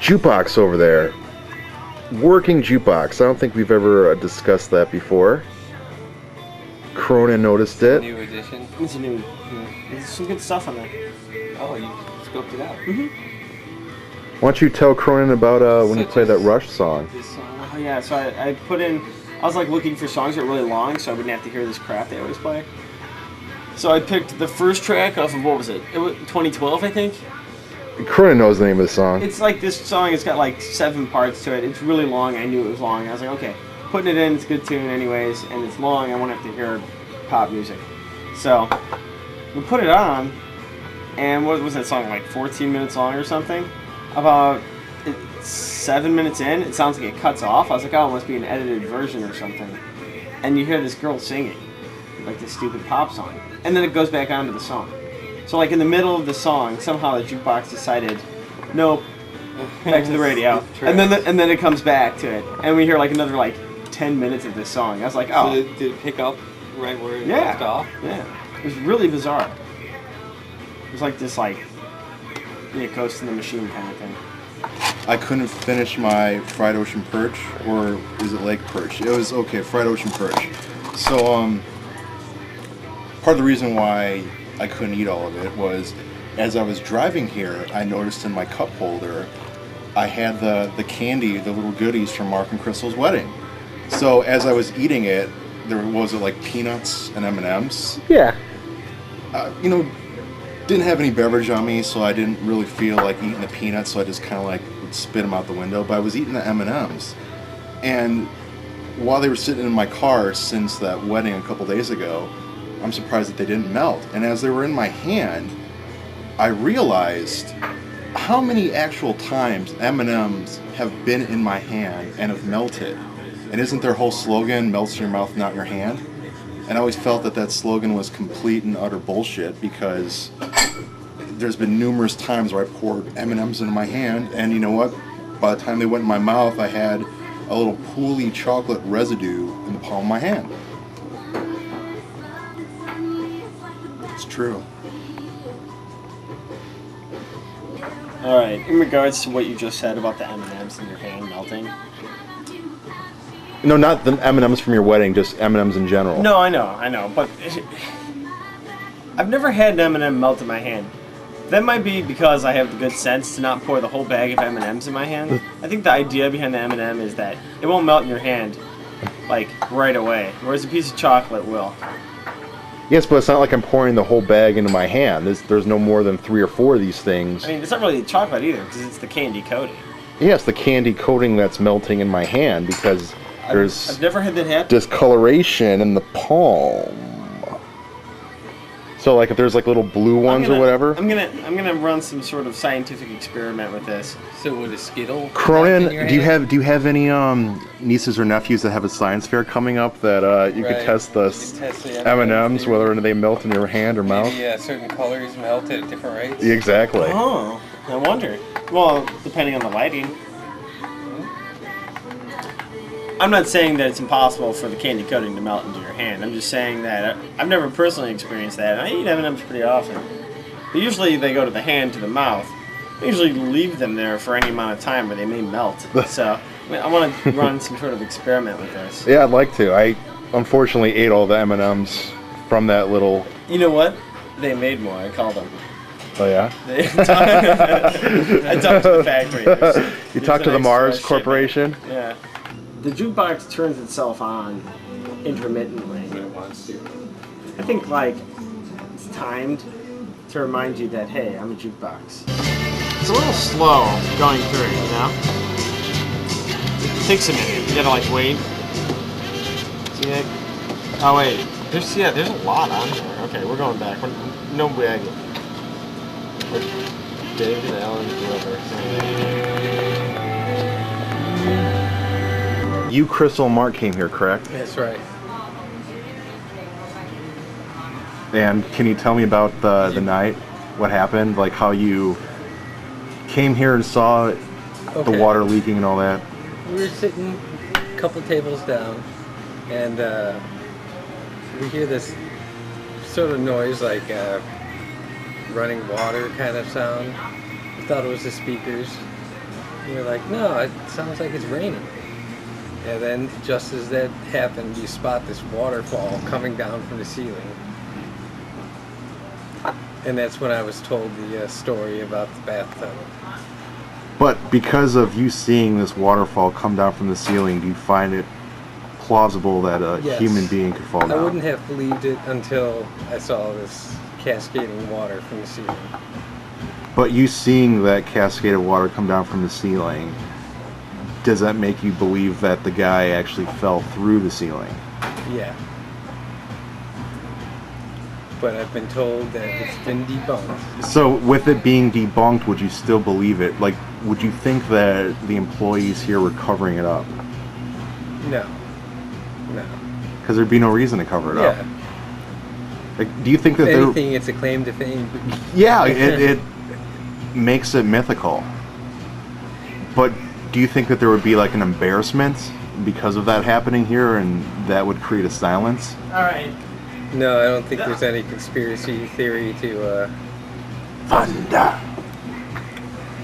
jukebox over there. Working jukebox. I don't think we've ever discussed that before. Cronin noticed it. New edition. It's a new. There's some good stuff on there. Oh, you scoped it out. Why don't you tell Cronin about when you Such played that as Rush song? This song. Oh yeah, so I put in. I was like looking for songs that were really long, so I wouldn't have to hear this crap they always play. So I picked the first track off of, what was it? It was 2012, I think. Cronin knows the name of the song. It's like this song. It's got like 7 parts to it. It's really long. I knew it was long. I was like, okay, putting it in. It's a good tune, anyways, and it's long. I won't have to hear pop music. So we put it on, and what was that song, like 14 minutes long or something? About 7 minutes in, it sounds like it cuts off. I was like, oh, it must be an edited version or something. And you hear this girl singing, like this stupid pop song. And then it goes back onto the song. So like in the middle of the song, somehow the jukebox decided, nope, back to the radio. And then it comes back to it. And we hear like another like 10 minutes of this song. I was like, oh. So did it pick up right where it left off? Yeah. It was really bizarre. It was like this like, Ghost in the Machine kind of thing. I couldn't finish my fried ocean perch, or is it lake perch? It was, okay, fried ocean perch. So, part of the reason why I couldn't eat all of it was, as I was driving here, I noticed in my cup holder, I had the candy, the little goodies from Mark and Crystal's wedding. So as I was eating it, there was it like peanuts and M&Ms. Yeah. Didn't have any beverage on me, so I didn't really feel like eating the peanuts, so I just kind of like would spit them out the window. But I was eating the M&Ms, and while they were sitting in my car since that wedding a couple days ago, I'm surprised that they didn't melt. And as they were in my hand, I realized how many actual times M&Ms have been in my hand and have melted. And isn't their whole slogan, melts in your mouth, not in your hand? And I always felt that slogan was complete and utter bullshit, because there's been numerous times where I poured M&Ms into my hand, and you know what? By the time they went in my mouth, I had a little pooly chocolate residue in the palm of my hand. It's true. All right. In regards to what you just said about the M&Ms in your hand melting. No, not the M&Ms from your wedding, just M&Ms in general. No, I know, but I've never had an M&M melt in my hand. That might be because I have the good sense to not pour the whole bag of M&Ms in my hand. I think the idea behind the M&M is that it won't melt in your hand, like, right away, whereas a piece of chocolate will. Yes, but it's not like I'm pouring the whole bag into my hand. There's no more than 3 or 4 of these things. I mean, it's not really chocolate either, because it's the candy coating. Yes, the candy coating that's melting in my hand, because there's I've never had that happen. discoloration in the palm. So like if there's like little blue ones or whatever. I'm gonna run some sort of scientific experiment with this. So would a Skittle? Cronin, in your do you hand? have any nieces or nephews that have a science fair coming up that you could Right. test You the could test the M&Ms, theory. whether they melt in your hand or mouth? Maybe certain colors melt at different rates. Yeah, exactly. Oh, I wonder. Well, depending on the lighting. I'm not saying that it's impossible for the candy coating to melt into your hand. I'm just saying that I've never personally experienced that. I eat M&Ms pretty often. But usually they go to the hand, to the mouth. I usually leave them there for any amount of time where they may melt. So I want to run some sort of experiment with this. Yeah, I'd like to. I unfortunately ate all the M&Ms from that little... You know what? They made more. I called them. Oh, yeah? I talked to the factory. You talked to the Mars Corporation? Yeah. The jukebox turns itself on intermittently. It wants to. I think like it's timed to remind you that, hey, I'm a jukebox. It's a little slow going through, you know? It takes a minute. You gotta like wait. See that? Oh wait. There's a lot on here. Okay, we're going back. No way. David Allen, whoever. You, Crystal, and Mark came here, correct? That's right. And can you tell me about the night? What happened? Like how you came here and saw the Okay. water leaking and all that? We were sitting a couple tables down, and we hear this sort of noise, like running water kind of sound. We thought it was the speakers. And we're like, no, it sounds like it's raining. And then just as that happened, you spot this waterfall coming down from the ceiling. And that's when I was told the story about the bathtub. But because of you seeing this waterfall come down from the ceiling, do you find it plausible that a Yes. human being could fall I down? wouldn't have believed it until I saw this cascading water from the ceiling. But you seeing that cascade of water come down from the ceiling, does that make you believe that the guy actually fell through the ceiling? Yeah. But I've been told that it's been debunked. So with it being debunked, would you still believe it? Like, would you think that the employees here were covering it up? No. No. Because there'd be no reason to cover it Yeah. up. Like, do you think that If there? anything, it's a claim to fame. Yeah, it makes it mythical. But do you think that there would be like an embarrassment because of that happening here, and that would create a silence? All right. No, I don't think there's any conspiracy theory to Thunder.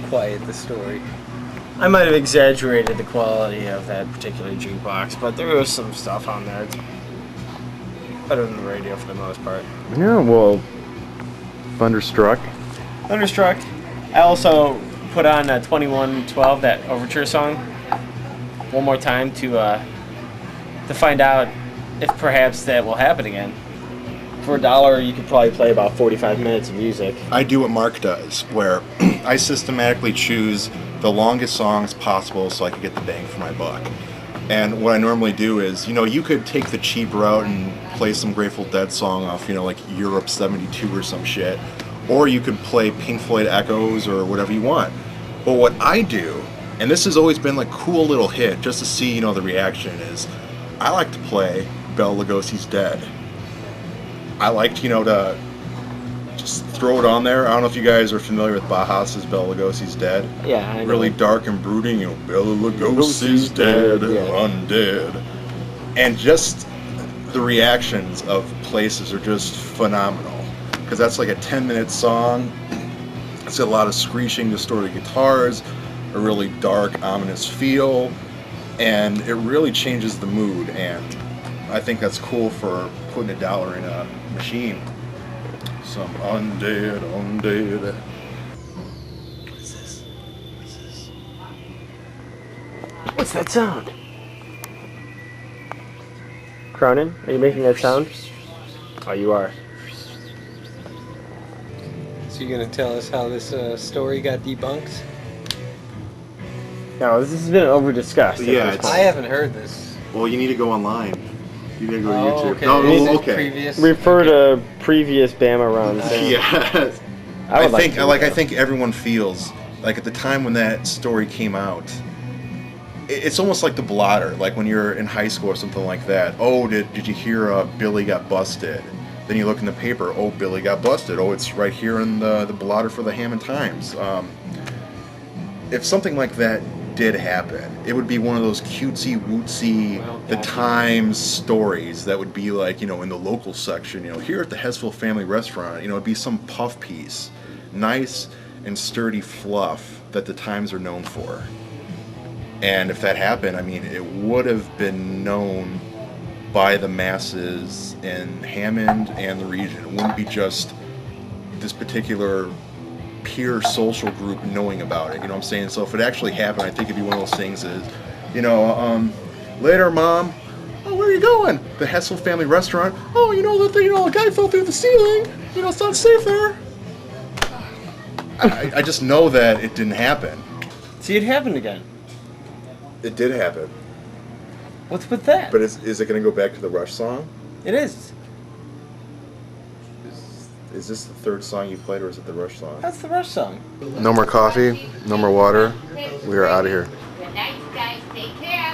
quiet the story. I might have exaggerated the quality of that particular jukebox, but there was some stuff on there. It's better than the radio for the most part. Yeah, well, Thunderstruck. Thunderstruck. I also put on 2112, that overture song, one more time to find out if perhaps that will happen again. For $1, you could probably play about 45 minutes of music. I do what Mark does, where I systematically choose the longest songs possible so I can get the bang for my buck. And what I normally do is, you could take the cheap route and play some Grateful Dead song off, like Europe 72 or some shit. Or you could play Pink Floyd Echoes or whatever you want. But what I do, and this has always been like cool little hit, just to see, the reaction, is I like to play Bela Lugosi's Dead. I like, to just throw it on there. I don't know if you guys are familiar with Bauhaus's Bela Lugosi's Dead. Yeah, I know. Really dark and brooding, Bela Lugosi's dead, Yeah. undead. And just the reactions of places are just phenomenal. Because that's like a 10-minute song. It's got a lot of screeching, distorted guitars, a really dark, ominous feel, and it really changes the mood. And I think that's cool for putting $1 in a machine. Some undead. What's this? What's that sound? Cronin, are you making that sound? Oh, you are. So you're gonna tell us how this story got debunked? No, this has been over discussed. Yeah, it's- I haven't heard this. Well, you need to go online. You need to go to Oh, YouTube. okay. No, Is it okay. previous? Refer to previous Bama runs. Yeah. I would like to. I think everyone feels like at the time when that story came out, it's almost like the blotter. Like when you're in high school or something like that. Oh, did you hear Billy got busted? Then you look in the paper. Oh, Billy got busted. Oh, it's right here in the blotter for the Hammond Times. If something like that did happen, it would be one of those cutesy wootsy the Times stories that would be like, in the local section, here at the Hesville Family Restaurant, it'd be some puff piece, nice and sturdy fluff that the Times are known for. And if that happened, it would have been known by the masses in Hammond and the region. It wouldn't be just this particular peer social group knowing about it, you know what I'm saying? So if it actually happened, I think it'd be one of those things is, later, Mom, oh, where are you going? The Hesville Family Restaurant. Oh, a guy fell through the ceiling. It's not safe there. I just know that it didn't happen. See, it happened again. It did happen. What's with that? But is it going to go back to the Rush song? It is. Is this the third song you played, or is it the Rush song? That's the Rush song. No more coffee, no more water. We are out of here. Good night, guys. Take care.